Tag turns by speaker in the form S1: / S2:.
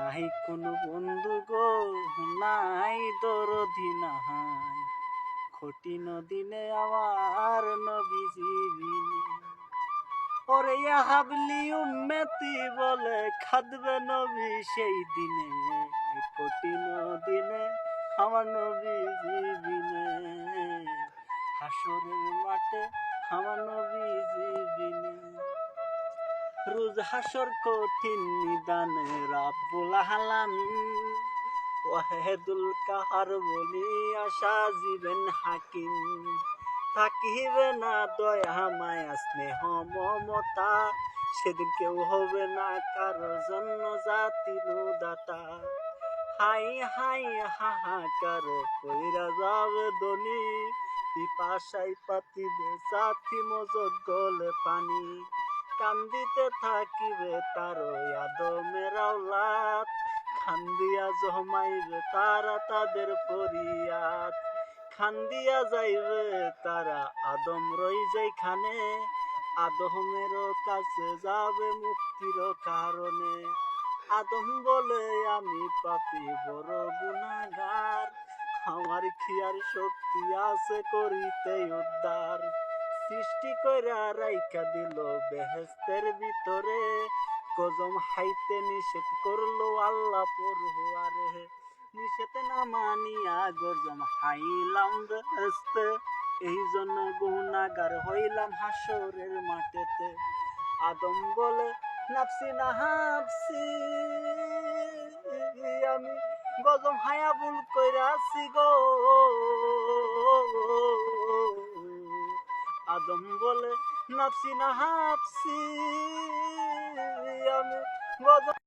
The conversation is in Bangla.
S1: নাই কোনো বন্ধু গো, নাই দরদি নাই, কঠিন দিনে আমার নবীজি বিনে। ওরে ইয়া হাবলি উম্মতি বলে খাদবে নবী সেই দিনে, কঠিন দিনে আমার নবীজি বিনে। হাসরের মাঠে আমার নবীজি বিনে। রোজ হাসর কঠিন নিদানে রাব্বুল আলামিন ওয়াহেদুল কাহার বলিয়া সাজিবেন হাকিম। থাকিবে না দয়া মায়া স্নেহ মমতা, সেদিন কেউ হবে না কারো জন্য জাতির উদাতা। হাই হাই হাহাকার কইরা যাবে দনি, পিপাসায় পাতিবে সাথী মজক গলে পানি। কান্দিতে থাকিবে তারো আদমের আওলাদ, খান্দিয়া জমাইবে তারা তাদের ফরিয়াদ। খান্দিয়া যাইবে তারা আদম রই যেখানে, আদমের কাছে যাবে মুক্তির কারণে। আদম বলে আমি পাপী বড় গুনাহগার, আমার কি আর শক্তি আছে করিতে উদ্ধার। সৃষ্টি কইরা রাইখা দিল বেহেশতের ভিতরে, গজম হাইতে নিষেধ করলো আল্লাহ পরহুয়ারে। নিষেধ না মানিয়া গজম হাইলাম বেহেশতে, এই জন্য গুনাহগার হইলাম হাসরের মাঠেতে। আদম বলে নাফসি না হাফসি, আমি গজম হায়া ভুল কইরাছি গো। আদম বলে নাফসি না হাফসি, আমি গজম